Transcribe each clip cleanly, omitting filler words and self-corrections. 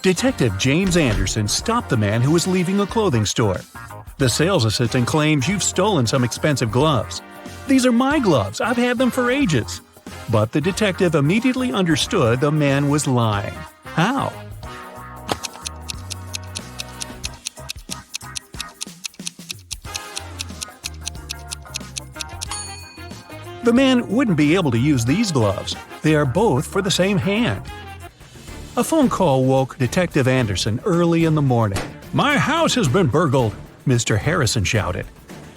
Detective James Anderson stopped the man who was leaving a clothing store. The sales assistant claims you've stolen some expensive gloves. These are my gloves, I've had them for ages. But the detective immediately understood the man was lying. How? The man wouldn't be able to use these gloves. They are both for the same hand. A phone call woke Detective Anderson early in the morning. "My house has been burgled," Mr. Harrison shouted.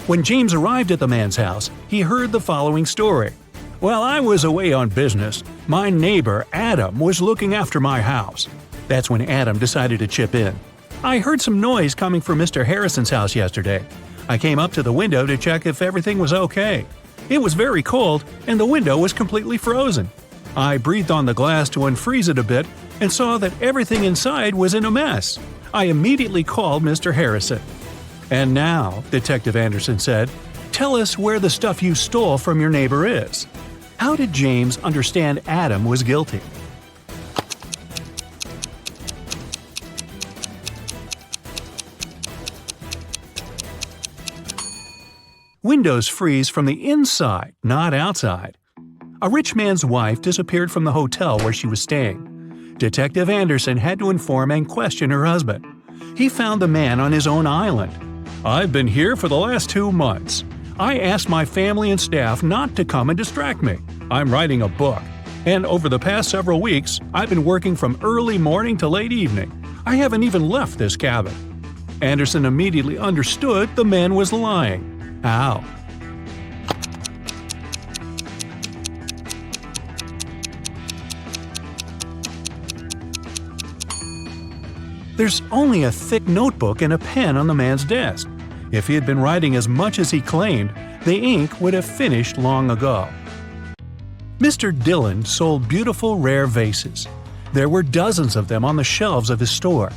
When James arrived at the man's house, he heard the following story. "While I was away on business, my neighbor Adam was looking after my house." That's when Adam decided to chip in. "I heard some noise coming from Mr. Harrison's house yesterday. I came up to the window to check if everything was okay. It was very cold, and the window was completely frozen. I breathed on the glass to unfreeze it a bit and saw that everything inside was in a mess. I immediately called Mr. Harrison." "And now," Detective Anderson said, "tell us where the stuff you stole from your neighbor is." How did James understand Adam was guilty? Windows freeze from the inside, not outside. A rich man's wife disappeared from the hotel where she was staying. Detective Anderson had to inform and question her husband. He found the man on his own island. "I've been here for the last 2 months. I asked my family and staff not to come and distract me. I'm writing a book. And over the past several weeks, I've been working from early morning to late evening. I haven't even left this cabin." Anderson immediately understood the man was lying. How? There's only a thick notebook and a pen on the man's desk. If he had been writing as much as he claimed, the ink would have finished long ago. Mr. Dillon sold beautiful rare vases. There were dozens of them on the shelves of his store.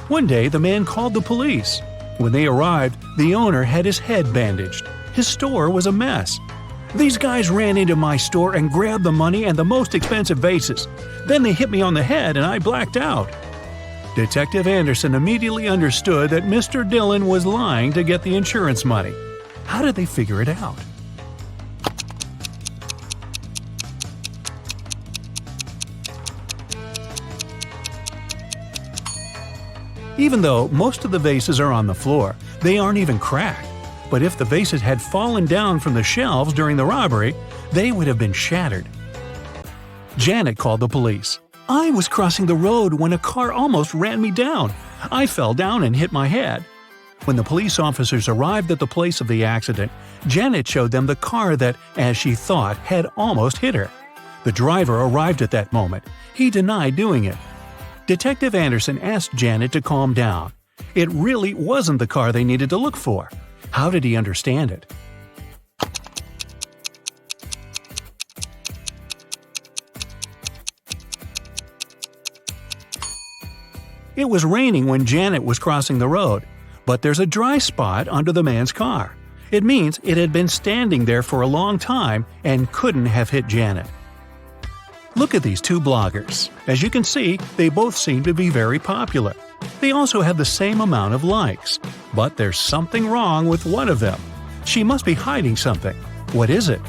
One day the man called the police. When they arrived, the owner had his head bandaged. His store was a mess. "These guys ran into my store and grabbed the money and the most expensive vases. Then they hit me on the head and I blacked out." Detective Anderson immediately understood that Mr. Dillon was lying to get the insurance money. How did they figure it out? Even though most of the vases are on the floor, they aren't even cracked. But if the vases had fallen down from the shelves during the robbery, they would have been shattered. Janet called the police. "I was crossing the road when a car almost ran me down. I fell down and hit my head." When the police officers arrived at the place of the accident, Janet showed them the car that, as she thought, had almost hit her. The driver arrived at that moment. He denied doing it. Detective Anderson asked Janet to calm down. It really wasn't the car they needed to look for. How did he understand it? It was raining when Janet was crossing the road, but there's a dry spot under the man's car. It means it had been standing there for a long time and couldn't have hit Janet. Look at these two bloggers. As you can see, they both seem to be very popular. They also have the same amount of likes. But there's something wrong with one of them. She must be hiding something. What is it?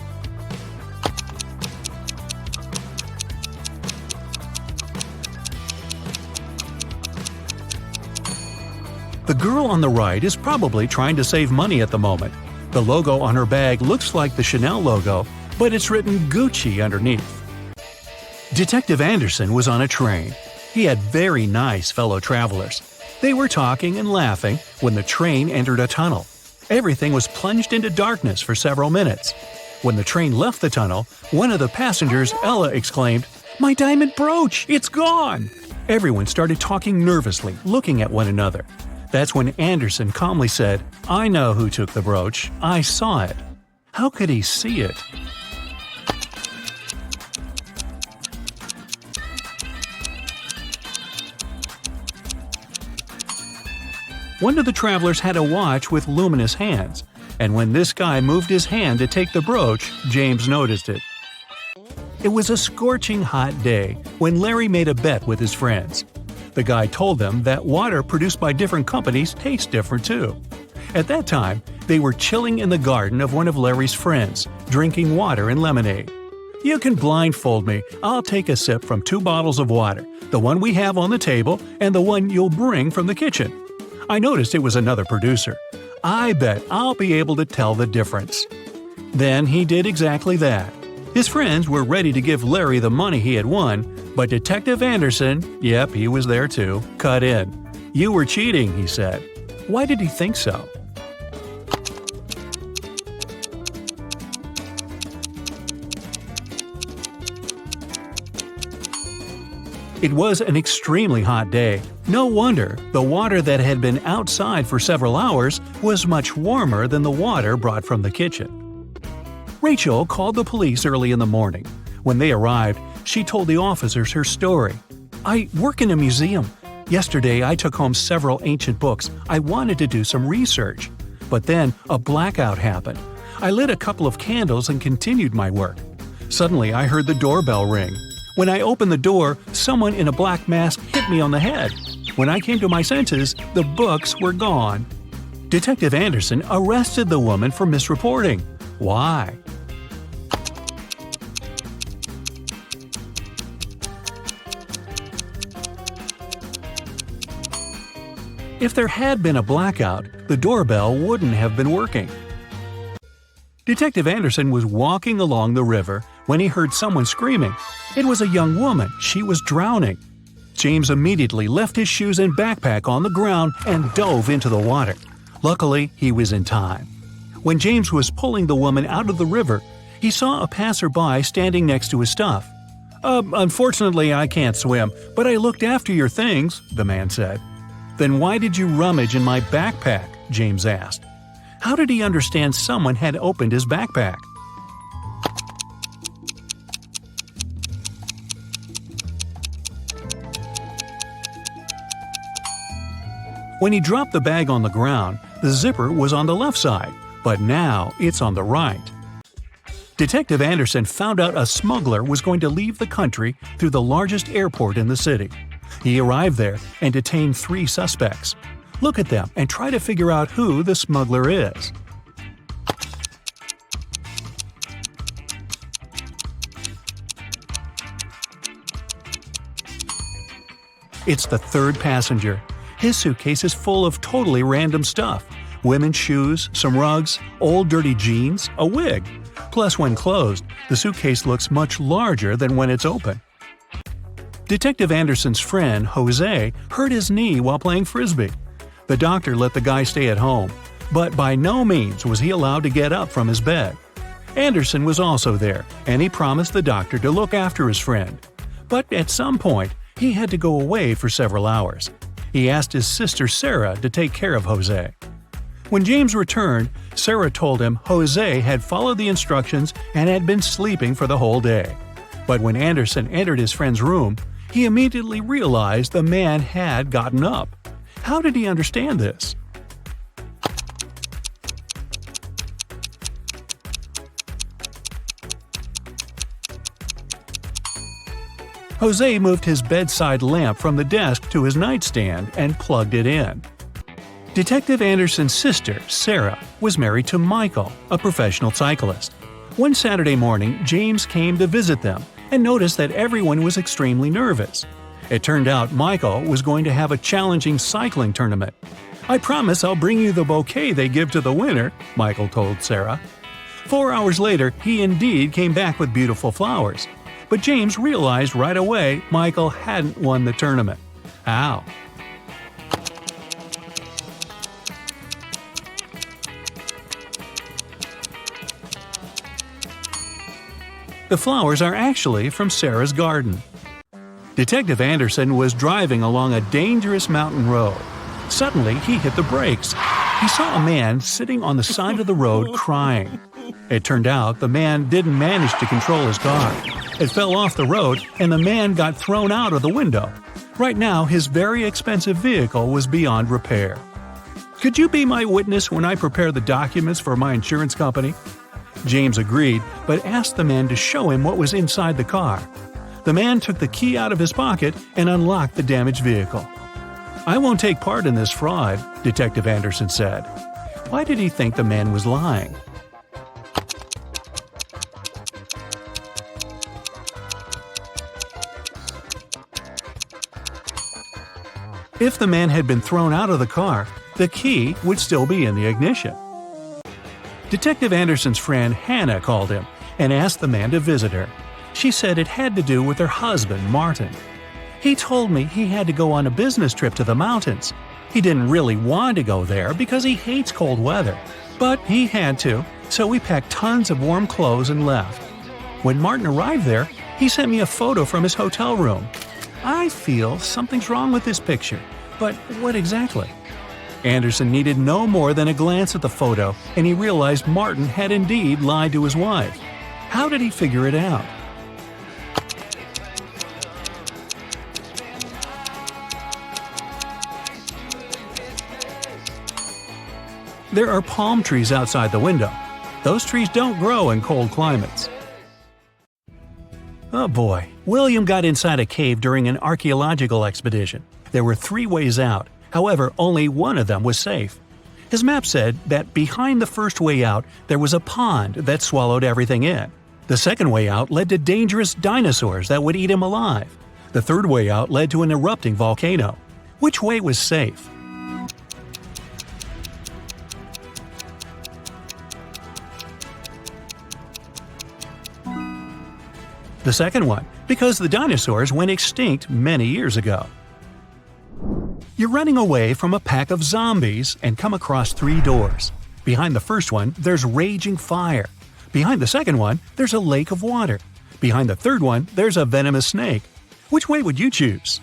The girl on the right is probably trying to save money at the moment. The logo on her bag looks like the Chanel logo, but it's written Gucci underneath. Detective Anderson was on a train. He had very nice fellow travelers. They were talking and laughing when the train entered a tunnel. Everything was plunged into darkness for several minutes. When the train left the tunnel, one of the passengers, Ella, exclaimed, "My diamond brooch! It's gone!" Everyone started talking nervously, looking at one another. That's when Anderson calmly said, "I know who took the brooch. I saw it." How could he see it? One of the travelers had a watch with luminous hands, and when this guy moved his hand to take the brooch, James noticed it. It was a scorching hot day when Larry made a bet with his friends. The guy told them that water produced by different companies tastes different too. At that time, they were chilling in the garden of one of Larry's friends, drinking water and lemonade. "You can blindfold me. I'll take a sip from 2 bottles of water, the one we have on the table and the one you'll bring from the kitchen." I noticed it was another producer. I bet I'll be able to tell the difference. Then he did exactly that. His friends were ready to give Larry the money he had won, but Detective Anderson, yep, he was there too, cut in. "You were cheating," he said. Why did he think so? It was an extremely hot day. No wonder the water that had been outside for several hours was much warmer than the water brought from the kitchen. Rachel called the police early in the morning. When they arrived, she told the officers her story. "I work in a museum. Yesterday I took home several ancient books. I wanted to do some research. But then a blackout happened. I lit a couple of candles and continued my work. Suddenly I heard the doorbell ring. When I opened the door, someone in a black mask hit me on the head. When I came to my senses, the books were gone." Detective Anderson arrested the woman for misreporting. Why? If there had been a blackout, the doorbell wouldn't have been working. Detective Anderson was walking along the river when he heard someone screaming. It was a young woman. She was drowning. James immediately left his shoes and backpack on the ground and dove into the water. Luckily, he was in time. When James was pulling the woman out of the river, he saw a passerby standing next to his stuff. Unfortunately, I can't swim, but I looked after your things," the man said. "Then why did you rummage in my backpack?" James asked. How did he understand someone had opened his backpack? When he dropped the bag on the ground, the zipper was on the left side, but now it's on the right. Detective Anderson found out a smuggler was going to leave the country through the largest airport in the city. He arrived there and detained 3 suspects. Look at them and try to figure out who the smuggler is. It's the 3rd passenger. His suitcase is full of totally random stuff. Women's shoes, some rugs, old dirty jeans, a wig. Plus, when closed, the suitcase looks much larger than when it's open. Detective Anderson's friend, Jose, hurt his knee while playing frisbee. The doctor let the guy stay at home, but by no means was he allowed to get up from his bed. Anderson was also there, and he promised the doctor to look after his friend. But at some point, he had to go away for several hours. He asked his sister Sarah to take care of Jose. When James returned, Sarah told him Jose had followed the instructions and had been sleeping for the whole day. But when Anderson entered his friend's room, he immediately realized the man had gotten up. How did he understand this? Jose moved his bedside lamp from the desk to his nightstand and plugged it in. Detective Anderson's sister, Sarah, was married to Michael, a professional cyclist. One Saturday morning, James came to visit them and noticed that everyone was extremely nervous. It turned out Michael was going to have a challenging cycling tournament. "I promise I'll bring you the bouquet they give to the winner," Michael told Sarah. 4 hours later, he indeed came back with beautiful flowers. But James realized right away Michael hadn't won the tournament. How? The flowers are actually from Sarah's garden. Detective Anderson was driving along a dangerous mountain road. Suddenly, he hit the brakes. He saw a man sitting on the side of the road crying. It turned out the man didn't manage to control his car. It fell off the road, and the man got thrown out of the window. Right now, his very expensive vehicle was beyond repair. "Could you be my witness when I prepare the documents for my insurance company?" James agreed, but asked the man to show him what was inside the car. The man took the key out of his pocket and unlocked the damaged vehicle. "I won't take part in this fraud," Detective Anderson said. Why did he think the man was lying? If the man had been thrown out of the car, the key would still be in the ignition. Detective Anderson's friend Hannah called him and asked the man to visit her. She said it had to do with her husband, Martin. "He told me he had to go on a business trip to the mountains. He didn't really want to go there because he hates cold weather. But he had to, so we packed tons of warm clothes and left. When Martin arrived there, he sent me a photo from his hotel room. I feel something's wrong with this picture, but what exactly?" Anderson needed no more than a glance at the photo, and he realized Martin had indeed lied to his wife. How did he figure it out? There are palm trees outside the window. Those trees don't grow in cold climates. Oh boy, William got inside a cave during an archaeological expedition. There were 3 ways out, however, only one of them was safe. His map said that behind the first way out there was a pond that swallowed everything in. The second way out led to dangerous dinosaurs that would eat him alive. The third way out led to an erupting volcano. Which way was safe? The second one, because the dinosaurs went extinct many years ago. You're running away from a pack of zombies and come across 3 doors. Behind the first one, there's raging fire. Behind the second one, there's a lake of water. Behind the third one, there's a venomous snake. Which way would you choose?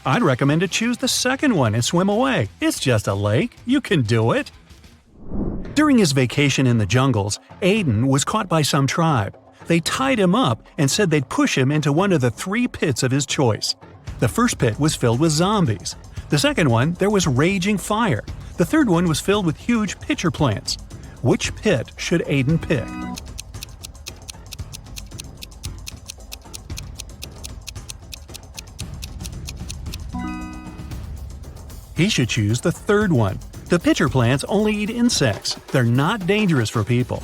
I'd recommend to choose the second one and swim away. It's just a lake. You can do it. During his vacation in the jungles, Aiden was caught by some tribe. They tied him up and said they'd push him into one of the 3 pits of his choice. The first pit was filled with zombies. The second one, there was raging fire. The third one was filled with huge pitcher plants. Which pit should Aiden pick? He should choose the third one. The pitcher plants only eat insects. They're not dangerous for people.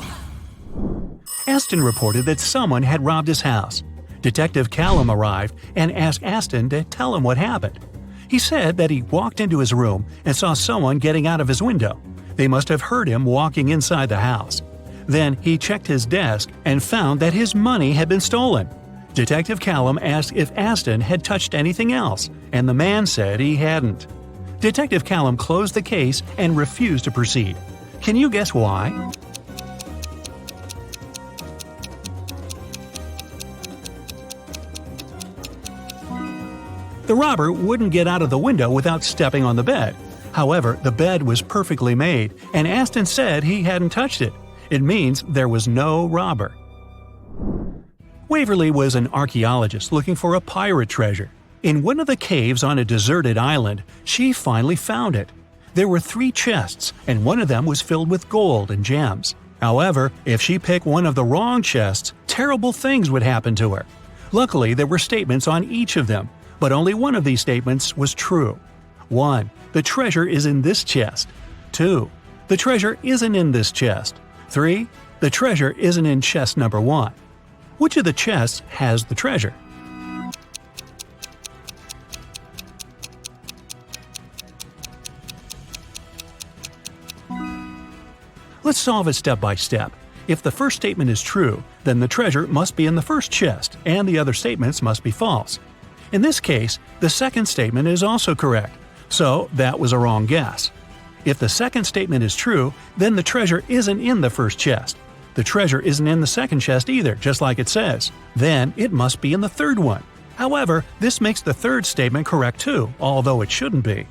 Aston reported that someone had robbed his house. Detective Callum arrived and asked Aston to tell him what happened. He said that he walked into his room and saw someone getting out of his window. They must have heard him walking inside the house. Then he checked his desk and found that his money had been stolen. Detective Callum asked if Aston had touched anything else, and the man said he hadn't. Detective Callum closed the case and refused to proceed. Can you guess why? The robber wouldn't get out of the window without stepping on the bed. However, the bed was perfectly made, and Aston said he hadn't touched it. It means there was no robber. Waverly was an archaeologist looking for a pirate treasure. In one of the caves on a deserted island, she finally found it. There were 3 chests, and one of them was filled with gold and gems. However, if she picked one of the wrong chests, terrible things would happen to her. Luckily, there were statements on each of them, but only one of these statements was true. 1. The treasure is in this chest. 2. The treasure isn't in this chest. 3. The treasure isn't in chest number 1. Which of the chests has the treasure? Let's solve it step by step. If the first statement is true, then the treasure must be in the first chest, and the other statements must be false. In this case, the second statement is also correct, so that was a wrong guess. If the second statement is true, then the treasure isn't in the first chest. The treasure isn't in the second chest either, just like it says. Then it must be in the third one. However, this makes the third statement correct too, although it shouldn't be.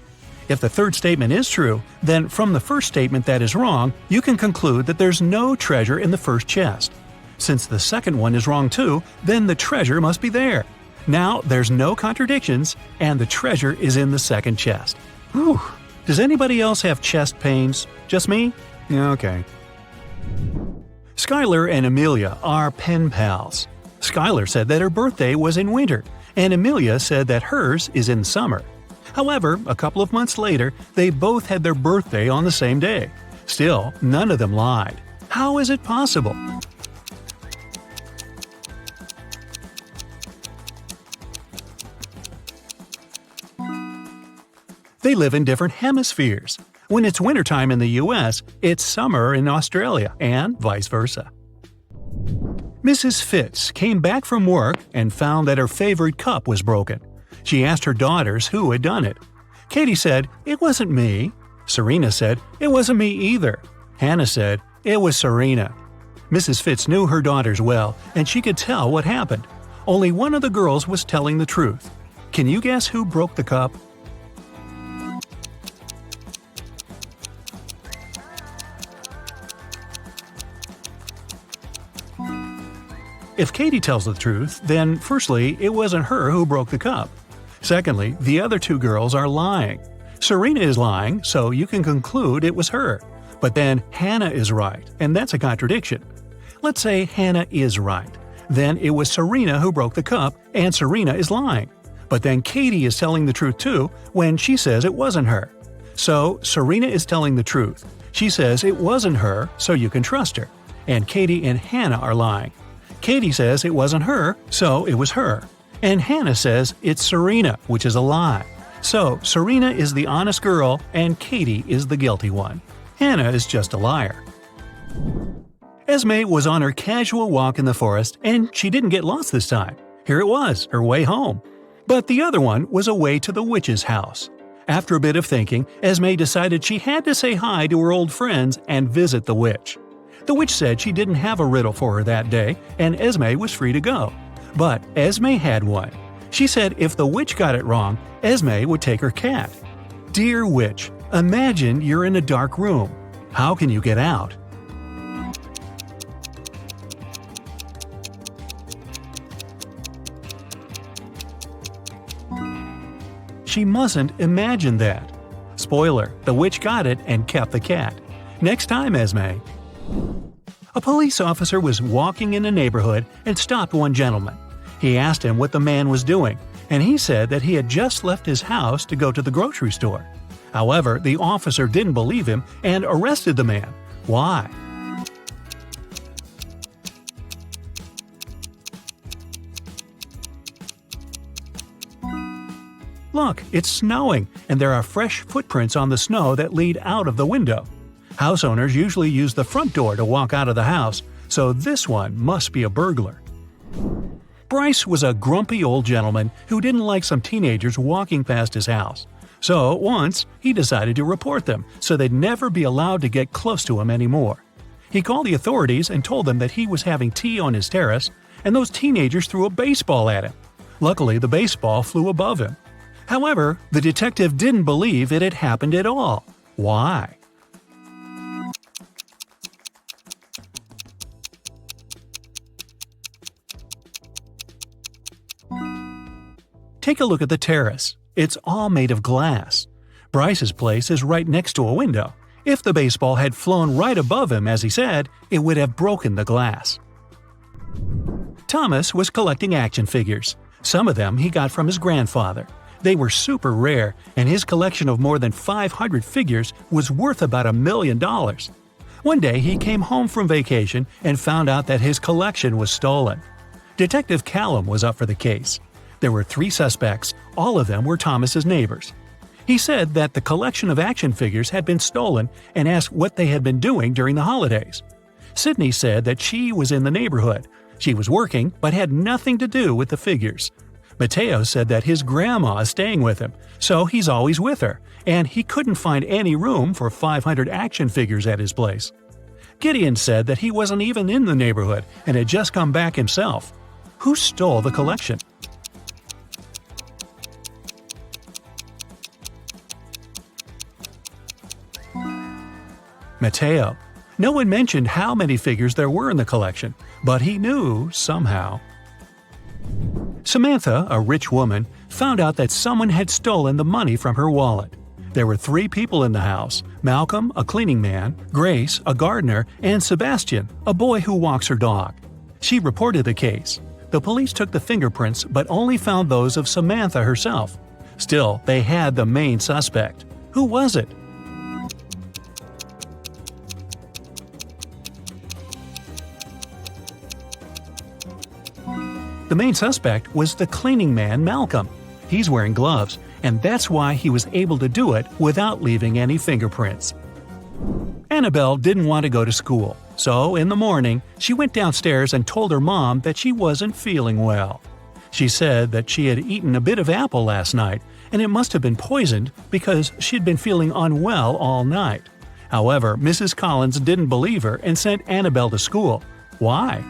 If the third statement is true, then from the first statement that is wrong, you can conclude that there's no treasure in the first chest. Since the second one is wrong too, then the treasure must be there. Now there's no contradictions, and the treasure is in the second chest. Whew, Does anybody else have chest pains? Just me? Yeah, okay. Skylar and Amelia are pen pals. Skylar said that her birthday was in winter, and Amelia said that hers is in summer. However, a couple of months later, they both had their birthday on the same day. Still, none of them lied. How is it possible? They live in different hemispheres. When it's wintertime in the US, it's summer in Australia, and vice versa. Mrs. Fitz came back from work and found that her favorite cup was broken. She asked her daughters who had done it. Katie said, "It wasn't me." Serena said, "It wasn't me either." Hannah said, "It was Serena." Mrs. Fitz knew her daughters well, and she could tell what happened. Only one of the girls was telling the truth. Can you guess who broke the cup? If Katie tells the truth, then firstly, it wasn't her who broke the cup. Secondly, the other two girls are lying. Serena is lying, so you can conclude it was her. But then Hannah is right, and that's a contradiction. Let's say Hannah is right. Then it was Serena who broke the cup, and Serena is lying. But then Katie is telling the truth too when she says it wasn't her. So Serena is telling the truth. She says it wasn't her, so you can trust her. And Katie and Hannah are lying. Katie says it wasn't her, so it was her. And Hannah says it's Serena, which is a lie. So Serena is the honest girl, and Katie is the guilty one. Hannah is just a liar. Esme was on her casual walk in the forest, and she didn't get lost this time. Here it was, her way home. But the other one was away to the witch's house. After a bit of thinking, Esme decided she had to say hi to her old friends and visit the witch. The witch said she didn't have a riddle for her that day, and Esme was free to go. But Esme had one. She said if the witch got it wrong, Esme would take her cat. Dear witch, imagine you're in a dark room. How can you get out? She mustn't imagine that. Spoiler, the witch got it and kept the cat. Next time, Esme. A police officer was walking in a neighborhood and stopped one gentleman. He asked him what the man was doing, and he said that he had just left his house to go to the grocery store. However, the officer didn't believe him and arrested the man. Why? Look, it's snowing, and there are fresh footprints on the snow that lead out of the window. House owners usually use the front door to walk out of the house, so this one must be a burglar. Bryce was a grumpy old gentleman who didn't like some teenagers walking past his house. So once, he decided to report them so they'd never be allowed to get close to him anymore. He called the authorities and told them that he was having tea on his terrace, and those teenagers threw a baseball at him. Luckily, the baseball flew above him. However, the detective didn't believe it had happened at all. Why? Take a look at the terrace. It's all made of glass. Bryce's place is right next to a window. If the baseball had flown right above him, as he said, it would have broken the glass. Thomas was collecting action figures. Some of them he got from his grandfather. They were super rare, and his collection of more than 500 figures was worth about $1 million. One day he came home from vacation and found out that his collection was stolen. Detective Callum was up for the case. There were 3 suspects, all of them were Thomas's neighbors. He said that the collection of action figures had been stolen and asked what they had been doing during the holidays. Sydney said that she was in the neighborhood. She was working but had nothing to do with the figures. Mateo said that his grandma is staying with him, so he's always with her, and he couldn't find any room for 500 action figures at his place. Gideon said that he wasn't even in the neighborhood and had just come back himself. Who stole the collection? Mateo. No one mentioned how many figures there were in the collection, but he knew somehow. Samantha, a rich woman, found out that someone had stolen the money from her wallet. There were 3 people in the house: Malcolm, a cleaning man, Grace, a gardener, and Sebastian, a boy who walks her dog. She reported the case. The police took the fingerprints but only found those of Samantha herself. Still, they had the main suspect. Who was it? The main suspect was the cleaning man Malcolm. He's wearing gloves, and that's why he was able to do it without leaving any fingerprints. Annabelle didn't want to go to school, so in the morning, she went downstairs and told her mom that she wasn't feeling well. She said that she had eaten a bit of apple last night, and it must have been poisoned because she'd been feeling unwell all night. However, Mrs. Collins didn't believe her and sent Annabelle to school. Why?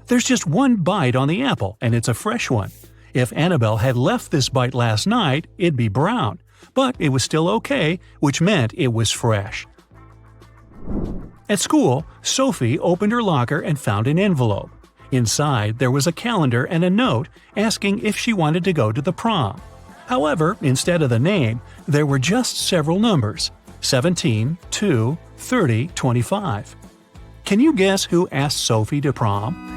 There's just one bite on the apple, and it's a fresh one. If Annabelle had left this bite last night, it'd be brown. But it was still okay, which meant it was fresh. At school, Sophie opened her locker and found an envelope. Inside, there was a calendar and a note asking if she wanted to go to the prom. However, instead of the name, there were just several numbers: 17, 2, 30, 25. Can you guess who asked Sophie to prom?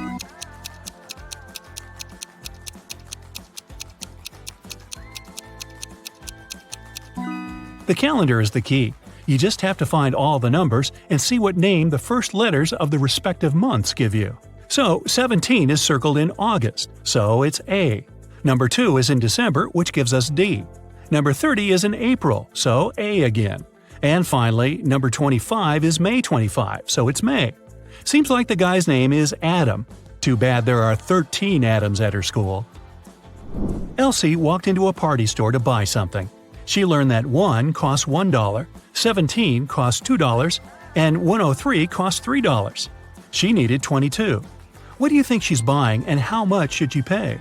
The calendar is the key. You just have to find all the numbers and see what name the first letters of the respective months give you. So 17 is circled in August, so it's A. Number 2 is in December, which gives us D. Number 30 is in April, so A again. And finally, number 25 is May 25, so it's May. Seems like the guy's name is Adam. Too bad there are 13 Adams at her school. Elsie walked into a party store to buy something. She learned that 1 costs $1, 17 costs $2, and 103 costs $3. She needed 22. What do you think she's buying, and how much should you pay?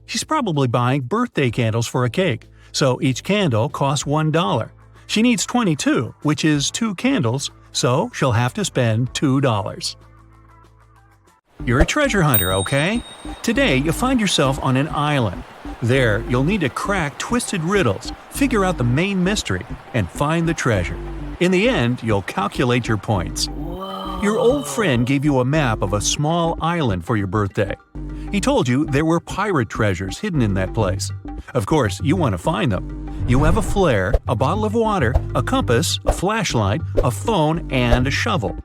She's probably buying birthday candles for a cake, so each candle costs $1. She needs 22, which is 2 candles, so she'll have to spend $2. You're a treasure hunter, okay? Today, you'll find yourself on an island. There, you'll need to crack twisted riddles, figure out the main mystery, and find the treasure. In the end, you'll calculate your points. Your old friend gave you a map of a small island for your birthday. He told you there were pirate treasures hidden in that place. Of course, you want to find them. You have a flare, a bottle of water, a compass, a flashlight, a phone, and a shovel.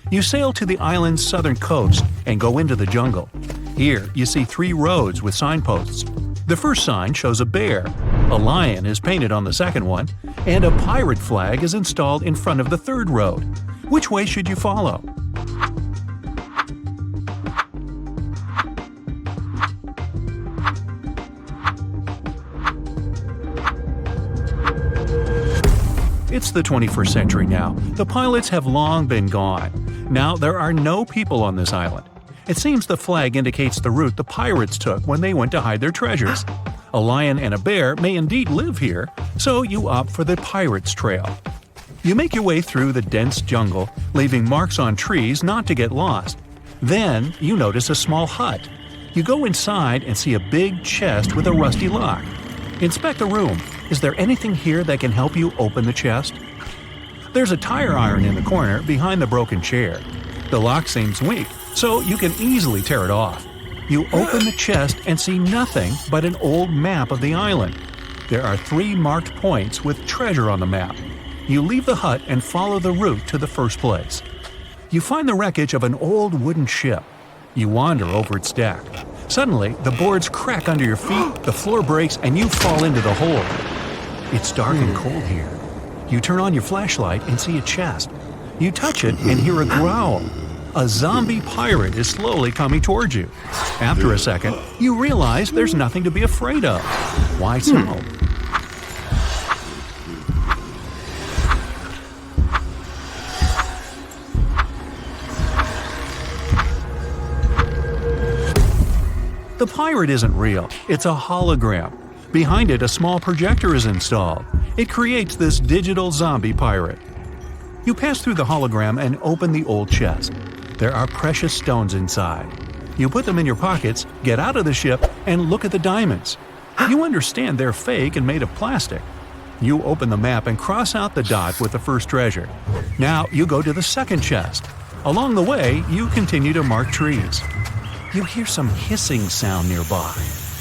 You sail to the island's southern coast and go into the jungle. Here, you see 3 roads with signposts. The first sign shows a bear, a lion is painted on the second one, and a pirate flag is installed in front of the third road. Which way should you follow? It's the 21st century now. The pilots have long been gone. Now there are no people on this island. It seems the flag indicates the route the pirates took when they went to hide their treasures. A lion and a bear may indeed live here, so you opt for the pirates' trail. You make your way through the dense jungle, leaving marks on trees not to get lost. Then you notice a small hut. You go inside and see a big chest with a rusty lock. Inspect the room. Is there anything here that can help you open the chest? There's a tire iron in the corner behind the broken chair. The lock seems weak, so you can easily tear it off. You open the chest and see nothing but an old map of the island. There are 3 marked points with treasure on the map. You leave the hut and follow the route to the first place. You find the wreckage of an old wooden ship. You wander over its deck. Suddenly, the boards crack under your feet, the floor breaks, and you fall into the hole. It's dark and cold here. You turn on your flashlight and see a chest. You touch it and hear a growl. A zombie pirate is slowly coming towards you. After a second, you realize there's nothing to be afraid of. Why so? The pirate isn't real. It's a hologram. Behind it, a small projector is installed. It creates this digital zombie pirate. You pass through the hologram and open the old chest. There are precious stones inside. You put them in your pockets, get out of the ship, and look at the diamonds. You understand they're fake and made of plastic. You open the map and cross out the dot with the first treasure. Now you go to the second chest. Along the way, you continue to mark trees. You hear some hissing sound nearby.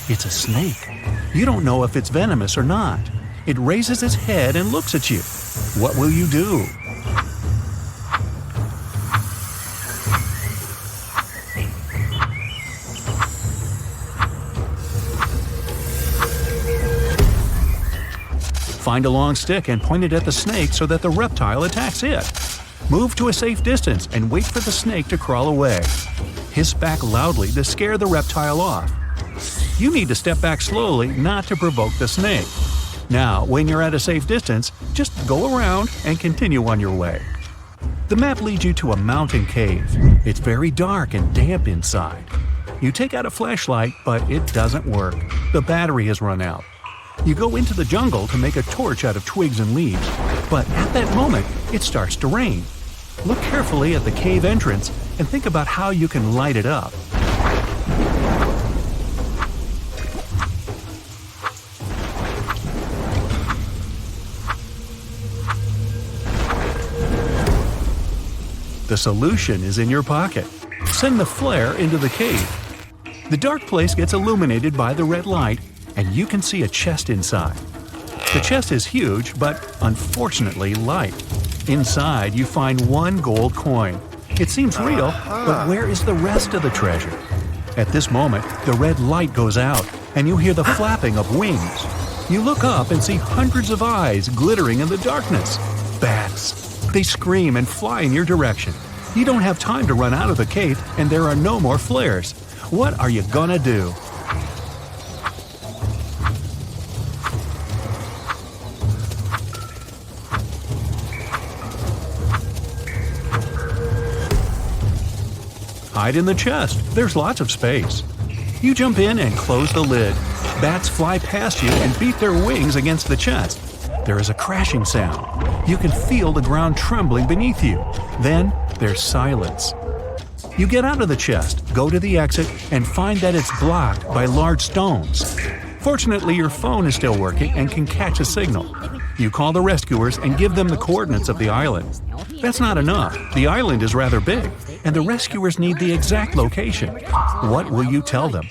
It's a snake. You don't know if it's venomous or not. It raises its head and looks at you. What will you do? Find a long stick and point it at the snake so that the reptile attacks it. Move to a safe distance and wait for the snake to crawl away. Hiss back loudly to scare the reptile off. You need to step back slowly not to provoke the snake. Now, when you're at a safe distance, just go around and continue on your way. The map leads you to a mountain cave. It's very dark and damp inside. You take out a flashlight, but it doesn't work. The battery has run out. You go into the jungle to make a torch out of twigs and leaves, but at that moment, it starts to rain. Look carefully at the cave entrance and think about how you can light it up. The solution is in your pocket. Send the flare into the cave. The dark place gets illuminated by the red light, and you can see a chest inside. The chest is huge, but unfortunately light. Inside, you find one gold coin. It seems real, but where is the rest of the treasure? At this moment, the red light goes out, and you hear the flapping of wings. You look up and see hundreds of eyes glittering in the darkness. Bats. They scream and fly in your direction. You don't have time to run out of the cave, and there are no more flares. What are you gonna do? Hide in the chest. There's lots of space. You jump in and close the lid. Bats fly past you and beat their wings against the chest. There is a crashing sound. You can feel the ground trembling beneath you. Then there's silence. You get out of the chest, go to the exit, and find that it's blocked by large stones. Fortunately, your phone is still working and can catch a signal. You call the rescuers and give them the coordinates of the island. That's not enough. The island is rather big, and the rescuers need the exact location. What will you tell them?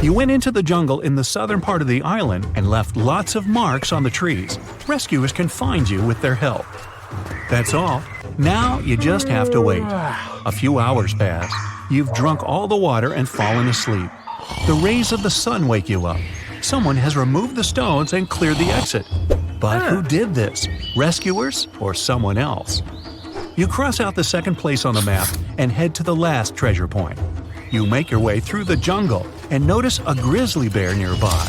You went into the jungle in the southern part of the island and left lots of marks on the trees. Rescuers can find you with their help. That's all. Now you just have to wait. A few hours pass. You've drunk all the water and fallen asleep. The rays of the sun wake you up. Someone has removed the stones and cleared the exit. But who did this? Rescuers or someone else? You cross out the second place on the map and head to the last treasure point. You make your way through the jungle and notice a grizzly bear nearby.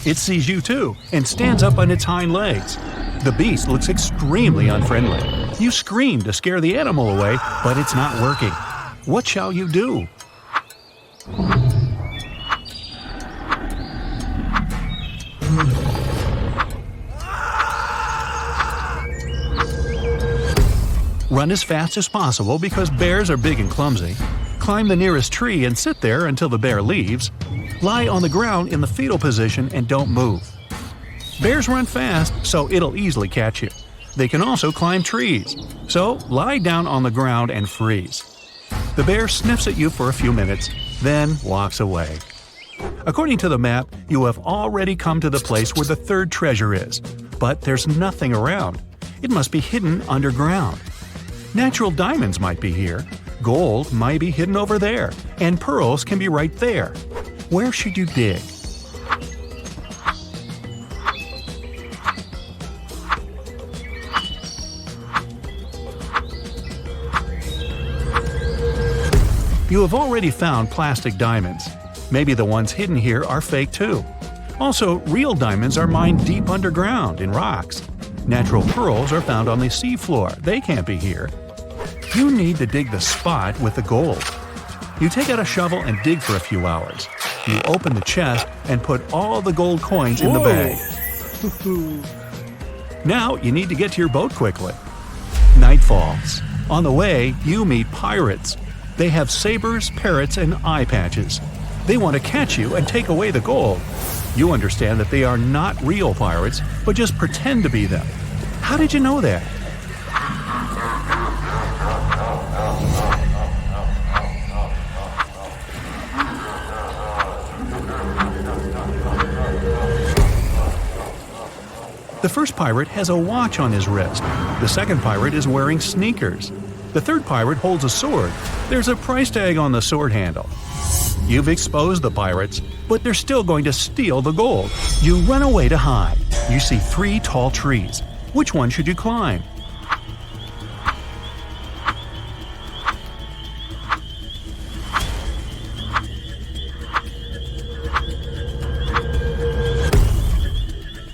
It sees you too and stands up on its hind legs. The beast looks extremely unfriendly. You scream to scare the animal away, but it's not working. What shall you do? Run as fast as possible because bears are big and clumsy. Climb the nearest tree and sit there until the bear leaves. Lie on the ground in the fetal position and don't move. Bears run fast, so it'll easily catch you. They can also climb trees. So lie down on the ground and freeze. The bear sniffs at you for a few minutes, then walks away. According to the map, you have already come to the place where the third treasure is, but there's nothing around. It must be hidden underground. Natural diamonds might be here, gold might be hidden over there, and pearls can be right there. Where should you dig? You have already found plastic diamonds. Maybe the ones hidden here are fake too. Also, real diamonds are mined deep underground in rocks. Natural pearls are found on the seafloor. They can't be here. You need to dig the spot with the gold. You take out a shovel and dig for a few hours. You open the chest and put all the gold coins in the bag. Now you need to get to your boat quickly. Night falls. On the way, you meet pirates. They have sabers, parrots, and eye patches. They want to catch you and take away the gold. You understand that they are not real pirates, but just pretend to be them. How did you know that? The first pirate has a watch on his wrist. The second pirate is wearing sneakers. The third pirate holds a sword. There's a price tag on the sword handle. You've exposed the pirates, but they're still going to steal the gold. You run away to hide. You see 3 tall trees. Which one should you climb?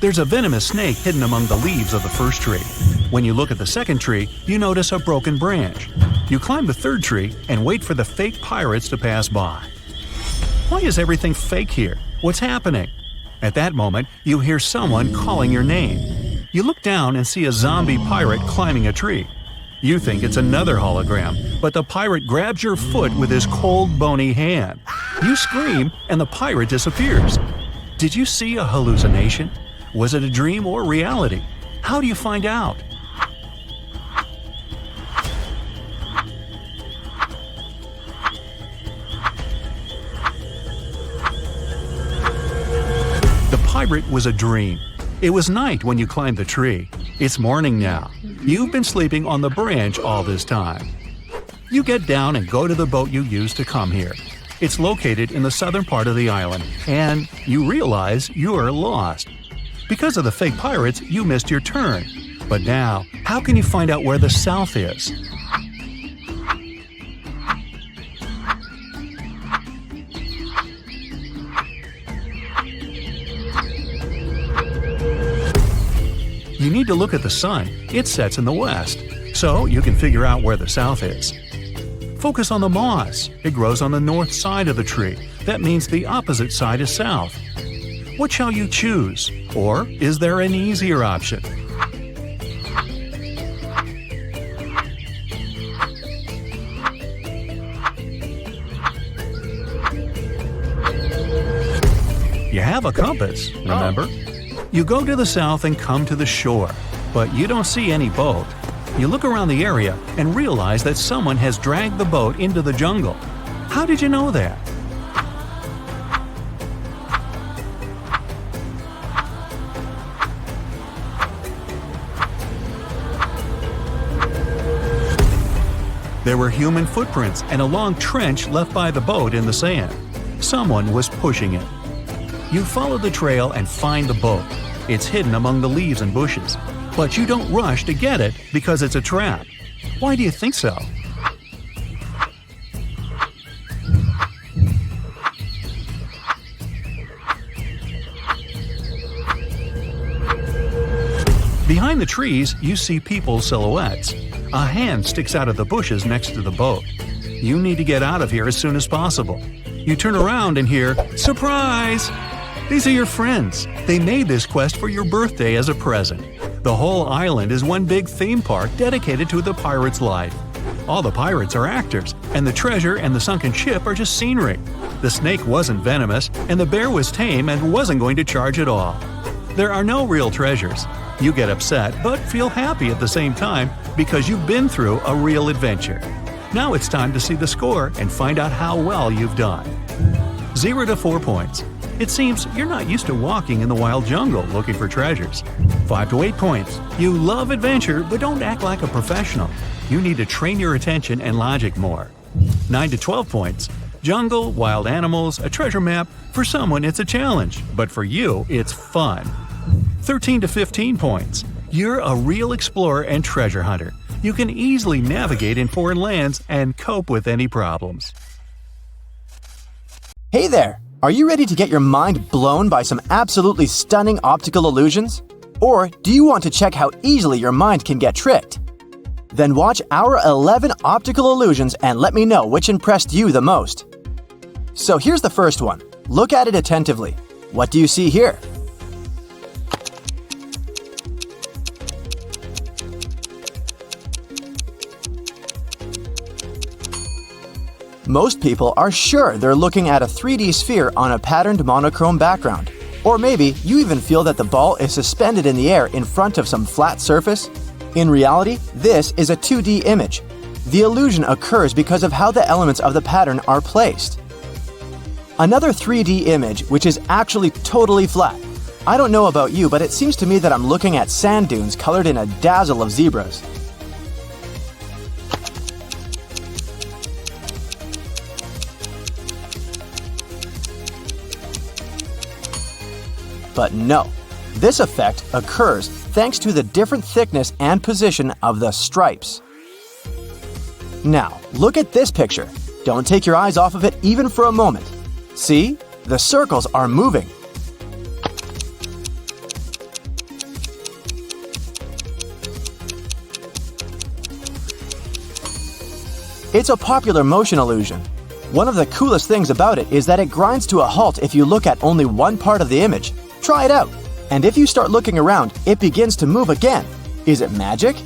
There's a venomous snake hidden among the leaves of the first tree. When you look at the second tree, you notice a broken branch. You climb the third tree and wait for the fake pirates to pass by. Why is everything fake here? What's happening? At that moment, you hear someone calling your name. You look down and see a zombie pirate climbing a tree. You think it's another hologram, but the pirate grabs your foot with his cold, bony hand. You scream, and the pirate disappears. Did you see a hallucination? Was it a dream or reality? How do you find out? The pirate was a dream. It was night when you climbed the tree. It's morning now. You've been sleeping on the branch all this time. You get down and go to the boat you used to come here. It's located in the southern part of the island, and you realize you're lost. Because of the fake pirates, you missed your turn. But now, how can you find out where the south is? You need to look at the sun. It sets in the west, so you can figure out where the south is. Focus on the moss. It grows on the north side of the tree. That means the opposite side is south. What shall you choose? Or is there an easier option? You have a compass, remember? You go to the south and come to the shore, but you don't see any boat. You look around the area and realize that someone has dragged the boat into the jungle. How did you know that? There were human footprints and a long trench left by the boat in the sand. Someone was pushing it. You follow the trail and find the boat. It's hidden among the leaves and bushes. But you don't rush to get it because it's a trap. Why do you think so? Behind the trees, you see people's silhouettes. A hand sticks out of the bushes next to the boat. You need to get out of here as soon as possible. You turn around and hear, "Surprise!" These are your friends. They made this quest for your birthday as a present. The whole island is one big theme park dedicated to the pirate's life. All the pirates are actors, and the treasure and the sunken ship are just scenery. The snake wasn't venomous, and the bear was tame and wasn't going to charge at all. There are no real treasures. You get upset, but feel happy at the same time because you've been through a real adventure. Now it's time to see the score and find out how well you've done. 0 to 4 points. It seems you're not used to walking in the wild jungle looking for treasures. 5 to 8 points. You love adventure, but don't act like a professional. You need to train your attention and logic more. 9 to 12 points. Jungle, wild animals, a treasure map. For someone, it's a challenge, but for you, it's fun. 13 to 15 points. You're a real explorer and treasure hunter. You can easily navigate in foreign lands and cope with any problems. Hey there! Are you ready to get your mind blown by some absolutely stunning optical illusions? Or do you want to check how easily your mind can get tricked? Then watch our 11 optical illusions and let me know which impressed you the most. So here's the first one. Look at it attentively. What do you see here? Most people are sure they're looking at a 3D sphere on a patterned monochrome background. Or maybe you even feel that the ball is suspended in the air in front of some flat surface. In reality, this is a 2D image. The illusion occurs because of how the elements of the pattern are placed. Another 3D image, which is actually totally flat. I don't know about you, but it seems to me that I'm looking at sand dunes colored in a dazzle of zebras. But no, this effect occurs thanks to the different thickness and position of the stripes. Now, look at this picture. Don't take your eyes off of it even for a moment. See? The circles are moving. It's a popular motion illusion. One of the coolest things about it is that it grinds to a halt if you look at only one part of the image. Try it out. And if you start looking around, it begins to move again. Is it magic?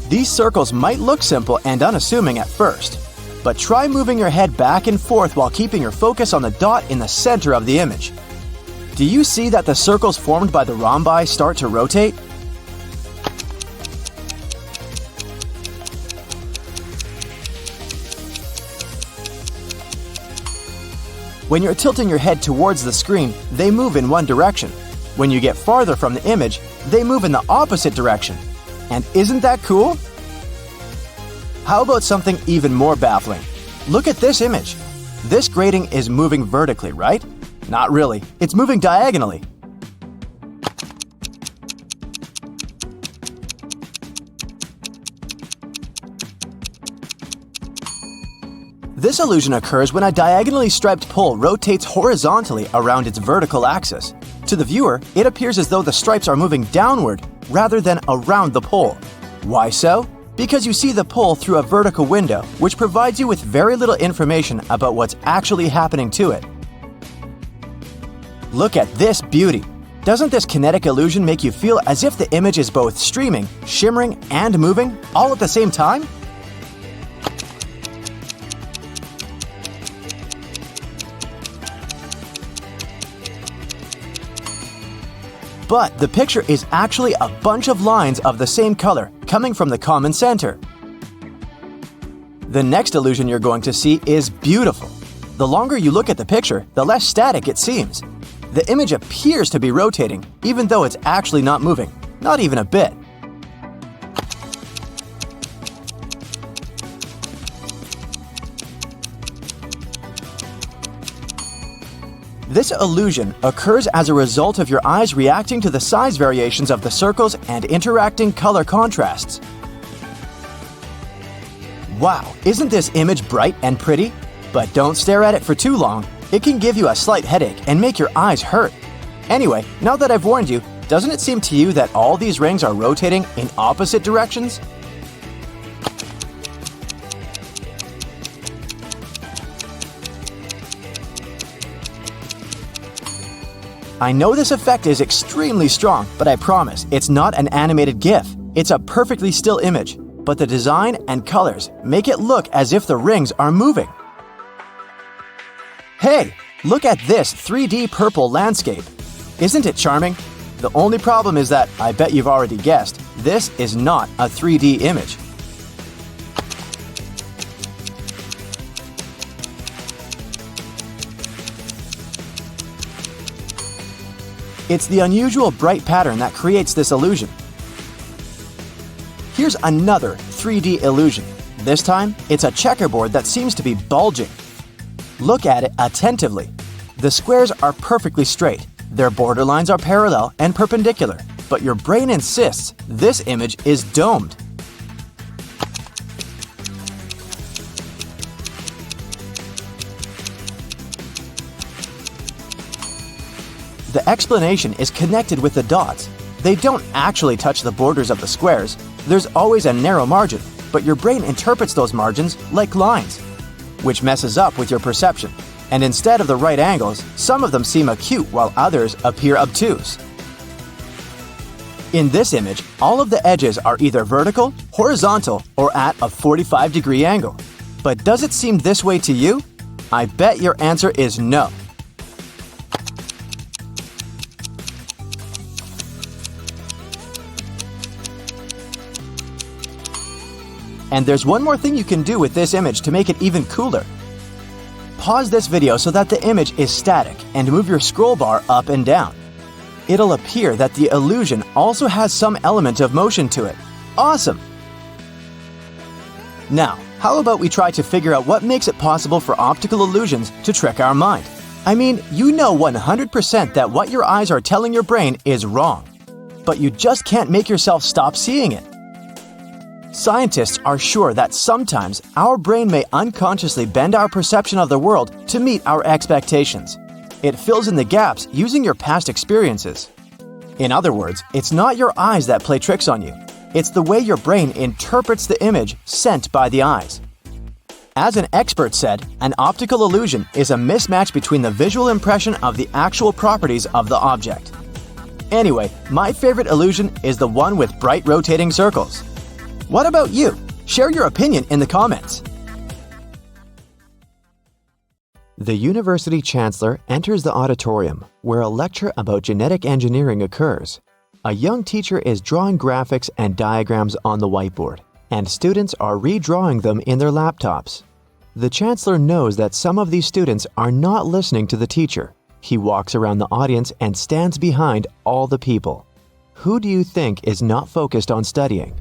These circles might look simple and unassuming at first, but try moving your head back and forth while keeping your focus on the dot in the center of the image. Do you see that the circles formed by the rhombi start to rotate? When you're tilting your head towards the screen, they move in one direction. When you get farther from the image, they move in the opposite direction. And isn't that cool? How about something even more baffling? Look at this image. This grating is moving vertically, right? Not really. It's moving diagonally. This illusion occurs when a diagonally striped pole rotates horizontally around its vertical axis. To the viewer, it appears as though the stripes are moving downward rather than around the pole. Why so? Because you see the pole through a vertical window, which provides you with very little information about what's actually happening to it. Look at this beauty! Doesn't this kinetic illusion make you feel as if the image is both streaming, shimmering, and moving all at the same time? But the picture is actually a bunch of lines of the same color coming from the common center. The next illusion you're going to see is beautiful. The longer you look at the picture, the less static it seems. The image appears to be rotating, even though it's actually not moving, not even a bit. This illusion occurs as a result of your eyes reacting to the size variations of the circles and interacting color contrasts. Wow, isn't this image bright and pretty? But don't stare at it for too long. It can give you a slight headache and make your eyes hurt. Anyway, now that I've warned you, doesn't it seem to you that all these rings are rotating in opposite directions? I know this effect is extremely strong, but I promise it's not an animated GIF. It's a perfectly still image, but the design and colors make it look as if the rings are moving. Hey, look at this 3D purple landscape. Isn't it charming? The only problem is that, I bet you've already guessed, this is not a 3D image. It's the unusual bright pattern that creates this illusion. Here's another 3D illusion. This time, it's a checkerboard that seems to be bulging. Look at it attentively. The squares are perfectly straight. Their borderlines are parallel and perpendicular, but your brain insists this image is domed. the explanation is connected with the dots. They don't actually touch the borders of the squares. There's always a narrow margin, but your brain interprets those margins like lines, which messes up with your perception. And instead of the right angles, some of them seem acute while others appear obtuse. In this image, all of the edges are either vertical, horizontal, or at a 45-degree angle. But does it seem this way to you? I bet your answer is no. And there's one more thing you can do with this image to make it even cooler. Pause this video so that the image is static and move your scroll bar up and down. It'll appear that the illusion also has some element of motion to it. Awesome! Now, how about we try to figure out what makes it possible for optical illusions to trick our mind? I mean, you know 100% that what your eyes are telling your brain is wrong, but you just can't make yourself stop seeing it. Scientists are sure that sometimes our brain may unconsciously bend our perception of the world to meet our expectations. It fills in the gaps using your past experiences. In other words, it's not your eyes that play tricks on you. It's the way your brain interprets the image sent by the eyes. As an expert said, an optical illusion is a mismatch between the visual impression of the actual properties of the object. Anyway, my favorite illusion is the one with bright rotating circles. What about you? Share your opinion in the comments. The university chancellor enters the auditorium where a lecture about genetic engineering occurs. A young teacher is drawing graphics and diagrams on the whiteboard, and students are redrawing them in their laptops. The chancellor knows that some of these students are not listening to the teacher. He walks around the audience and stands behind all the people. Who do you think is not focused on studying?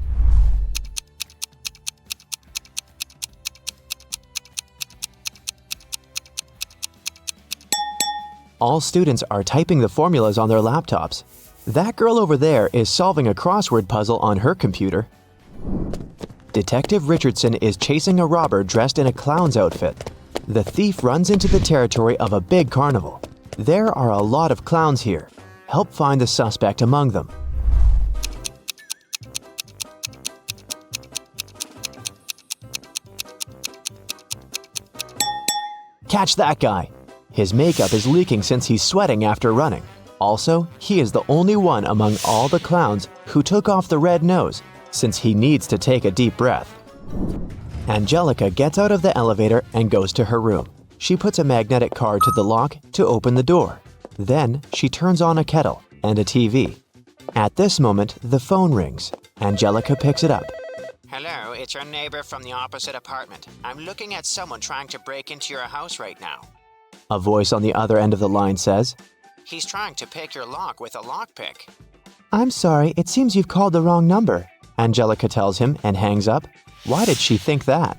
All students are typing the formulas on their laptops. That girl over there is solving a crossword puzzle on her computer. Detective Richardson is chasing a robber dressed in a clown's outfit. The thief runs into the territory of a big carnival. There are a lot of clowns here. Help find the suspect among them. Catch that guy! His makeup is leaking since he's sweating after running. Also, he is the only one among all the clowns who took off the red nose, since he needs to take a deep breath. Angelica gets out of the elevator and goes to her room. She puts a magnetic card to the lock to open the door. Then, she turns on a kettle and a TV. At this moment, the phone rings. Angelica picks it up. Hello, it's your neighbor from the opposite apartment. I'm looking at someone trying to break into your house right now. A voice on the other end of the line says, He's trying to pick your lock with a lockpick. I'm sorry, it seems you've called the wrong number, Angelica tells him and hangs up. Why did she think that?